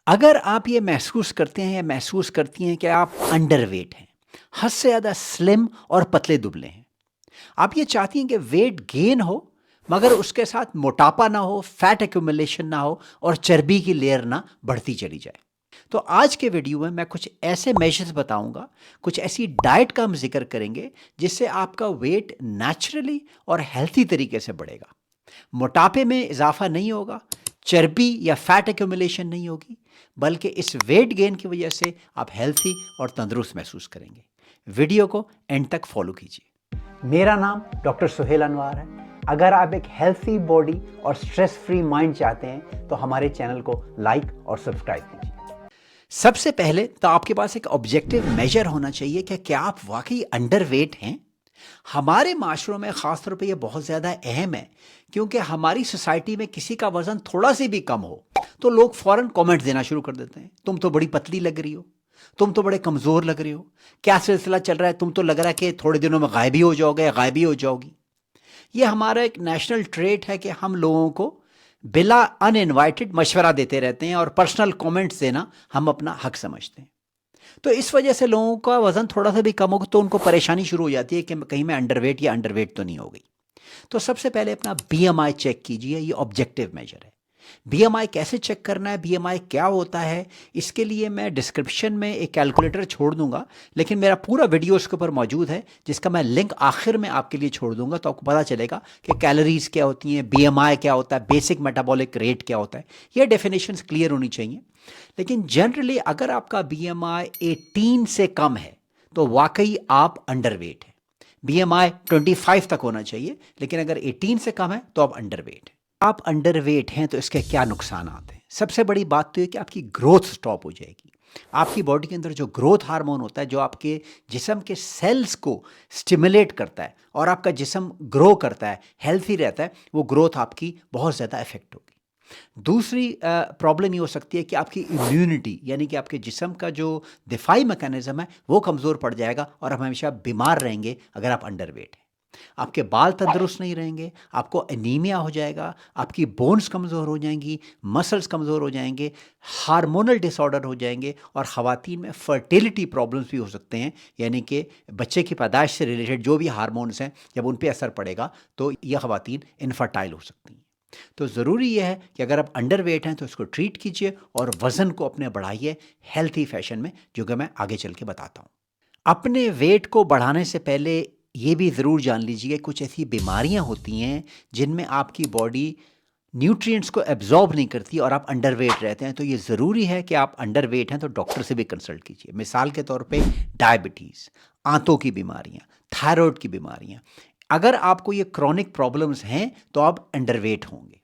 अगर आप ये महसूस करते हैं या महसूस करती हैं कि आप अंडरवेट हैं, हद से ज़्यादा स्लिम और पतले दुबले हैं, आप ये चाहती हैं कि वेट गेन हो मगर उसके साथ मोटापा ना हो, फैट एक्यूमुलेशन ना हो और चर्बी की लेयर ना बढ़ती चली जाए। तो आज के वीडियो में मैं कुछ ऐसे मेजर्स बताऊंगा, कुछ ऐसी डाइट का हम जिक्र करेंगे जिससे आपका वेट नेचुरली और हेल्थी तरीके से बढ़ेगा। मोटापे में इजाफा नहीं होगा, चर्बी या फैट एक्यूमुलेशन नहीं होगी, बल्कि इस वेट गेन की वजह से आप हेल्थी और तंदुरुस्त महसूस करेंगे। वीडियो को एंड तक फॉलो कीजिए। मेरा नाम डॉक्टर सुहेल अनवार है। अगर आप एक हेल्थी बॉडी और स्ट्रेस फ्री माइंड चाहते हैं तो हमारे चैनल को लाइक और सब्सक्राइब कीजिए। सबसे पहले तो आपके पास एक ऑब्जेक्टिव मेजर होना चाहिए कि क्या आप वाकई अंडरवेट हैं। हमारे माशरों में ख़ास तौर पे ये बहुत ज़्यादा अहम है, क्योंकि हमारी सोसाइटी में किसी का वज़न थोड़ा सी भी कम हो तो लोग फ़ौरन कमेंट देना शुरू कर देते हैं। तुम तो बड़ी पतली लग रही हो, तुम तो बड़े कमज़ोर लग रहे हो, क्या सिलसिला चल रहा है, तुम तो लग रहा है कि थोड़े दिनों में गायब ही हो जाओगे, गायब ही हो जाओगी। ये हमारा एक नेशनल ट्रेट है कि हम लोगों को बिला अनइनवाइटेड मशवरा देते रहते हैं और पर्सनल कमेंट्स देना हम अपना हक समझते हैं। तो इस वजह से लोगों का वज़न थोड़ा सा भी कम हो तो उनको परेशानी शुरू हो जाती है कि कहीं मैं अंडरवेट या अंडरवेट तो नहीं हो गई। तो सबसे पहले अपना बीएमआई चेक कीजिए, ये ऑब्जेक्टिव मेजर है। बीएमआई कैसे चेक करना है, बीएमआई क्या होता है, इसके लिए मैं डिस्क्रिप्शन में एक कैलकुलेटर छोड़ दूंगा, लेकिन मेरा पूरा वीडियो उसके ऊपर मौजूद है जिसका मैं लिंक आखिर में आपके लिए छोड़ दूंगा, तो आपको पता चलेगा कि कैलोरीज क्या होती हैं, बीएमआई क्या होता है, बेसिक मेटाबॉलिक रेट क्या होता है। ये डेफिनेशंस क्लियर होनी चाहिए। लेकिन जनरली अगर आपका बीएमआई 18 से कम है तो वाकई आप अंडरवेट है। बीएमआई 25 तक होना चाहिए, लेकिन अगर 18 से कम है तो आप अंडरवेट है। आप अंडरवेट हैं तो इसके क्या नुकसान आते हैं? सबसे बड़ी बात तो ये कि आपकी ग्रोथ स्टॉप हो जाएगी। आपकी बॉडी के अंदर जो ग्रोथ हार्मोन होता है, जो आपके जिस्म के सेल्स को स्टिमुलेट करता है और आपका जिस्म ग्रो करता है, हेल्थी रहता है, वो ग्रोथ आपकी बहुत ज़्यादा इफेक्ट होगी। दूसरी प्रॉब्लम ये हो सकती है कि आपकी इम्यूनिटी, यानी कि आपके जिस्म का जो दिफाई मैकेनिज्म है वो कमज़ोर पड़ जाएगा और आप हमेशा बीमार रहेंगे अगर आप अंडरवेट हैं। आपके बाल तंदुरुस्त नहीं रहेंगे, आपको एनीमिया हो जाएगा, आपकी बोन्स कमज़ोर हो जाएंगी, मसल्स कमज़ोर हो जाएंगे, हार्मोनल डिसऑर्डर हो जाएंगे और ख़वातीन में फर्टिलिटी प्रॉब्लम्स भी हो सकते हैं, यानी कि बच्चे की पैदाइश से रिलेटेड जो भी हार्मोन्स हैं जब उन पे असर पड़ेगा तो यह ख़वातीन इनफर्टाइल हो सकती हैं। तो ज़रूरी यह है कि अगर आप अंडरवेट हैं तो इसको ट्रीट कीजिए और वज़न को अपने बढ़ाइए हेल्थी फैशन में, जो कि मैं आगे चल के बताता हूँ। अपने वेट को बढ़ाने से पहले ये भी ज़रूर जान लीजिए कुछ ऐसी बीमारियां होती हैं जिनमें आपकी बॉडी न्यूट्रिएंट्स को एब्जॉर्ब नहीं करती और आप अंडरवेट रहते हैं। तो ये ज़रूरी है कि आप अंडरवेट हैं तो डॉक्टर से भी कंसल्ट कीजिए। मिसाल के तौर पे डायबिटीज़, आंतों की बीमारियां, थायराइड की बीमारियां। अगर आपको ये क्रॉनिक प्रॉब्लम्स हैं तो आप अंडरवेट होंगे।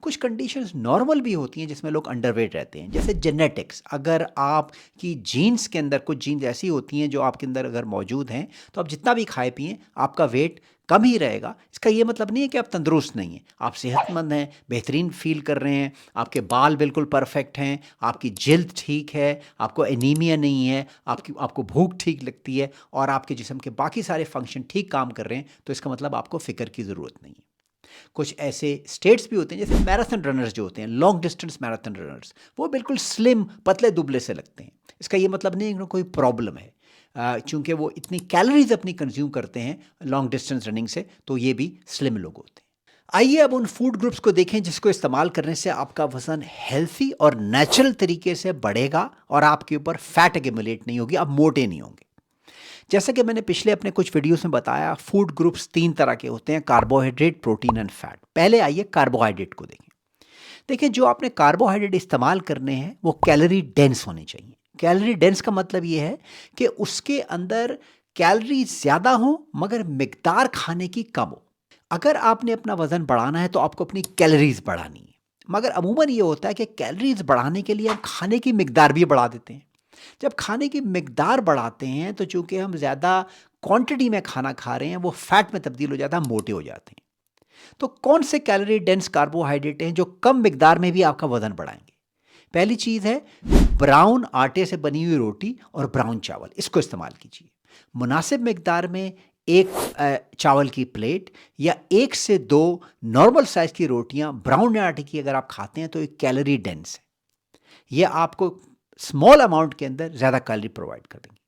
कुछ कंडीशंस नॉर्मल भी होती हैं जिसमें लोग अंडरवेट रहते हैं, जैसे जेनेटिक्स। अगर आपकी जीन्स के अंदर कुछ जीन्स ऐसी होती हैं जो आपके अंदर अगर मौजूद हैं तो आप जितना भी खाए पिए आपका वेट कम ही रहेगा। इसका ये मतलब नहीं है कि आप तंदुरुस्त नहीं हैं, आप सेहतमंद हैं, बेहतरीन फील कर रहे हैं, आपके बाल बिल्कुल परफेक्ट हैं, आपकी जिल्द ठीक है, आपको एनीमिया नहीं है, आपको भूख ठीक लगती है और आपके जिस्म के बाकी सारे फंक्शन ठीक काम कर रहे हैं, तो इसका मतलब आपको फ़िक्र की ज़रूरत नहीं है। कुछ ऐसे स्टेट्स भी होते हैं जैसे मैराथन रनर्स जो होते हैं, लॉन्ग डिस्टेंस मैराथन रनर्स, वो बिल्कुल स्लिम पतले दुबले से लगते हैं। इसका ये मतलब नहीं है कि कोई प्रॉब्लम है, चूंकि वो इतनी कैलोरीज अपनी कंज्यूम करते हैं लॉन्ग डिस्टेंस रनिंग से, तो ये भी स्लिम लोग होते हैं। आइए अब उन फूड ग्रुप्स को देखें जिसको इस्तेमाल करने से आपका वजन हेल्थी और नेचुरल तरीके से बढ़ेगा और आपके ऊपर फैट एक्यूमुलेट नहीं होगी, आप मोटे नहीं होंगे। जैसा कि मैंने पिछले अपने कुछ वीडियोस में बताया, फूड ग्रुप्स 3 तरह के होते हैं: कार्बोहाइड्रेट, प्रोटीन एंड फैट। पहले आइए कार्बोहाइड्रेट को देखें। देखिए, जो आपने कार्बोहाइड्रेट इस्तेमाल करने हैं वो कैलोरी डेंस होने चाहिए। कैलोरी डेंस का मतलब ये है कि उसके अंदर कैलोरी ज़्यादा हो मगर मिकदार खाने की कम हो। अगर आपने अपना वज़न बढ़ाना है तो आपको अपनी कैलोरीज बढ़ानी है, मगर अमूमन ये होता है कि कैलोरीज बढ़ाने के लिए हम खाने की मिकदार भी बढ़ा देते हैं। जब खाने की मिकदार बढ़ाते हैं तो चूंकि हम ज़्यादा क्वांटिटी में खाना खा रहे हैं, वो फैट में तब्दील हो जाता है, मोटे हो जाते हैं। तो कौन से कैलोरी डेंस कार्बोहाइड्रेट हैं जो कम मिकदार में भी आपका वजन बढ़ाएंगे? पहली चीज़ है ब्राउन आटे से बनी हुई रोटी और ब्राउन चावल, इसको इस्तेमाल कीजिए। मुनासिब मिकदार में एक चावल की प्लेट या 1 से 2 नॉर्मल साइज़ की रोटियां ब्राउन आटे की अगर आप खाते हैं तो एक कैलोरी डेंस है। ये आपको स्मॉल अमाउंट के अंदर ज़्यादा कैलोरी प्रोवाइड कर देंगी।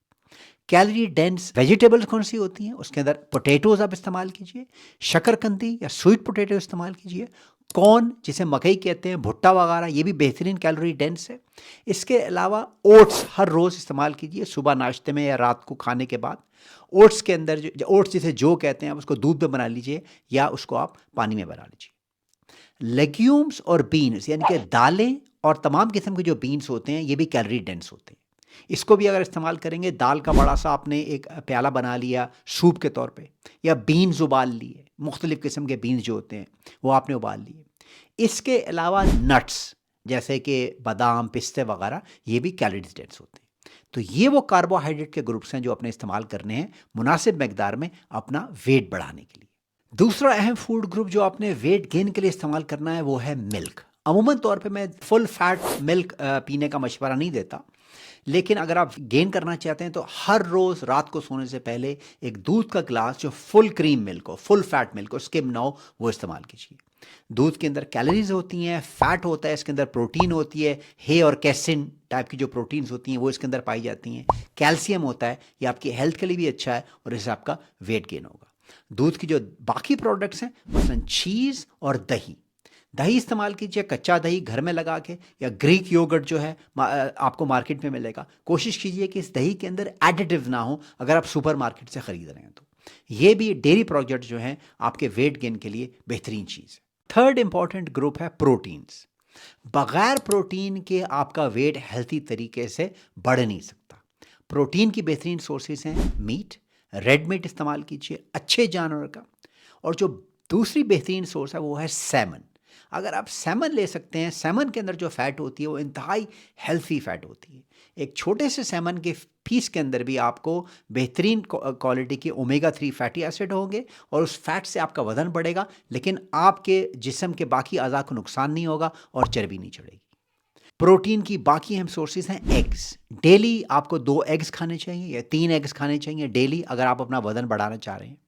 कैलोरी डेंस वेजिटेबल्स कौन सी होती हैं? उसके अंदर पोटैटोज़ आप इस्तेमाल कीजिए, शकरकंदी या स्वीट पोटैटो इस्तेमाल कीजिए, कॉर्न जिसे मकई कहते हैं, भुट्टा वगैरह, ये भी बेहतरीन कैलोरी डेंस है। इसके अलावा ओट्स हर रोज़ इस्तेमाल कीजिए, सुबह नाश्ते में या रात को खाने के बाद। ओट्स के अंदर जो ओट्स जिसे जो कहते हैं, आप उसको दूध में बना लीजिए या उसको आप पानी में बना लीजिए। लेग्यूम्स और बीन्स यानी कि दालें और तमाम किस्म के जो बीन्स होते हैं, ये भी कैलोरी डेंस होते हैं। इसको भी अगर इस्तेमाल करेंगे, दाल का बड़ा सा आपने एक प्याला बना लिया सूप के तौर पे, या बीन्स उबाल लिए, मुख्तलिफ़ किस्म के बीन्स जो होते हैं वो आपने उबाल लिए। इसके अलावा नट्स जैसे कि बादाम, पिस्ते वगैरह, ये भी कैलोरी डेंस होते हैं। तो ये वो कार्बोहाइड्रेट के ग्रुप्स हैं जो अपने इस्तेमाल करने हैं मुनासिब मकदार में अपना वेट बढ़ाने के लिए। दूसरा अहम फूड ग्रुप जो आपने वेट गेन के लिए इस्तेमाल करना है वो है मिल्क। अमूमन तौर पे मैं फुल फैट मिल्क पीने का मशवरा नहीं देता, लेकिन अगर आप गेन करना चाहते हैं तो हर रोज़ रात को सोने से पहले एक दूध का ग्लास जो फुल क्रीम मिल्क हो, फुल फैट मिल्क हो, स्किम ना हो, वो इस्तेमाल कीजिए। दूध के अंदर कैलोरीज होती हैं, फैट होता है, इसके अंदर प्रोटीन होती है, हे और कैसिन टाइप की जो प्रोटीन्स होती हैं वो इसके अंदर पाई जाती हैं, कैल्शियम होता है, ये आपकी हेल्थ के लिए भी अच्छा है और इससे आपका वेट गेन होगा। दूध की जो बाकी प्रोडक्ट्स हैं, मसलन चीज़ और दही, दही इस्तेमाल कीजिए, कच्चा दही घर में लगा के, या ग्रीक योगर्ट जो है आपको मार्केट में मिलेगा। कोशिश कीजिए कि इस दही के अंदर एडिटिव ना हो अगर आप सुपर मार्केट से ख़रीद रहे हैं तो। ये भी डेयरी प्रोडक्ट जो हैं आपके वेट गेन के लिए बेहतरीन चीज़ है। थर्ड इंपॉर्टेंट ग्रुप है प्रोटीन्स। बग़ैर प्रोटीन के आपका वेट हेल्थी तरीके से बढ़ नहीं सकता। प्रोटीन की बेहतरीन सोर्सेज हैं मीट, रेड मीट इस्तेमाल कीजिए अच्छे जानवर का, और जो दूसरी बेहतरीन सोर्स है वो है सैमन। अगर आप सैमन ले सकते हैं, सैमन के अंदर जो फ़ैट होती है वो इंतहाई हेल्थी फ़ैट होती है। एक छोटे से सैमन के पीस के अंदर भी आपको बेहतरीन क्वालिटी के ओमेगा 3 फैटी एसिड होंगे और उस फैट से आपका वज़न बढ़ेगा, लेकिन आपके जिस्म के बाकी अज़ा को नुकसान नहीं होगा और चर्बी नहीं चढ़ेगी। प्रोटीन की बाकी अहम सोर्सेज हैं एग्स। डेली आपको 2 एग्स खाने चाहिए या 3 एग्स खाने चाहिए डेली अगर आप अपना वज़न बढ़ाना चाह रहे हैं।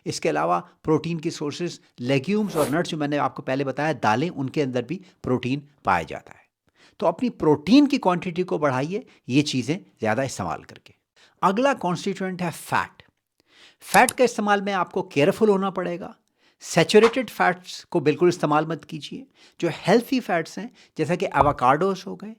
इसके अलावा प्रोटीन की सोर्सेज लेग्यूम्स और नट्स जो मैंने आपको पहले बताया, दालें, उनके अंदर भी प्रोटीन पाया जाता है। तो अपनी प्रोटीन की क्वांटिटी को बढ़ाइए ये चीज़ें ज़्यादा इस्तेमाल करके। अगला कॉन्स्टिट्यूएंट है फ़ैट। फ़ैट का इस्तेमाल में आपको केयरफुल होना पड़ेगा। सैचुरेटेड फैट्स को बिल्कुल इस्तेमाल मत कीजिए। जो हेल्थी फैट्स हैं जैसा कि एवोकाडोस हो गए,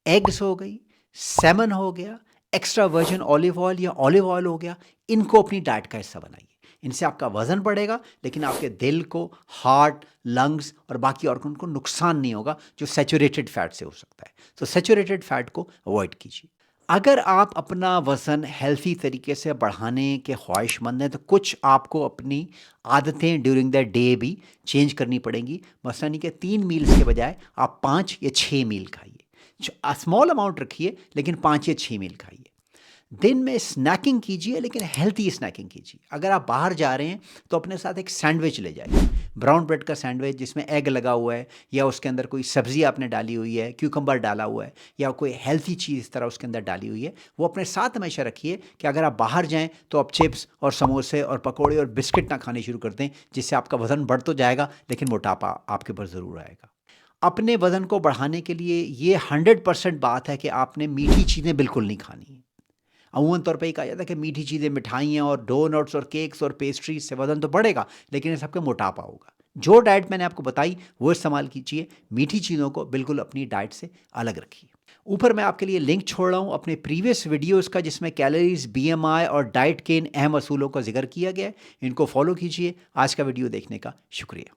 एग्स हो गई, सैमन हो गया, एक्स्ट्रा वर्जिन ऑलिव ऑयल या ऑलिव ऑयल हो गया, इनको अपनी डाइट का हिस्सा बनाइए। इनसे आपका वज़न बढ़ेगा, लेकिन आपके दिल को, हार्ट, लंग्स और बाकी ऑर्गन को नुकसान नहीं होगा जो सैचुरेटेड फैट से हो सकता है। तो सैचुरेटेड फैट को अवॉइड कीजिए। अगर आप अपना वज़न हेल्थी तरीके से बढ़ाने के ख्वाहिशमंद हैं तो कुछ आपको अपनी आदतें ड्यूरिंग द डे भी चेंज करनी पड़ेंगी। मसलन कि 3 मील्स के बजाय आप 5 या 6 मील खाइए। स्मॉल अमाउंट रखिए लेकिन 5 या 6 मील खाइए। दिन में स्नैकिंग कीजिए लेकिन हेल्थी स्नैकिंग कीजिए। अगर आप बाहर जा रहे हैं तो अपने साथ एक सैंडविच ले जाइए, ब्राउन ब्रेड का सैंडविच जिसमें एग लगा हुआ है या उसके अंदर कोई सब्ज़ी आपने डाली हुई है, क्यूकम्बर डाला हुआ है या कोई हेल्थी चीज़ इस तरह उसके अंदर डाली हुई है, वो अपने साथ हमेशा रखिए कि अगर आप बाहर जाएं तो आप चिप्स और समोसे और पकौड़े और बिस्किट ना खाने शुरू कर दें, जिससे आपका वज़न बढ़ तो जाएगा लेकिन मोटापा आपके ऊपर ज़रूर आएगा। अपने वज़न को बढ़ाने के लिए ये 100% बात है कि आपने मीठी चीज़ें बिल्कुल नहीं खानी है। अमूमन तौर पे ये कहा जाता है कि मीठी चीज़ें, मिठाइयाँ और डोनट्स और केक्स और पेस्ट्रीज से वज़न तो बढ़ेगा लेकिन इस सबके मोटापा होगा। जो डाइट मैंने आपको बताई वो इस्तेमाल कीजिए। मीठी चीज़ों को बिल्कुल अपनी डाइट से अलग रखिए। ऊपर मैं आपके लिए लिंक छोड़ रहा हूँ अपने प्रीवियस वीडियोस का जिसमें कैलोरीज, बीएमआई और डाइट के इन अहम असूलों का जिक्र किया गया है। इनको फॉलो कीजिए। आज का वीडियो देखने का शुक्रिया।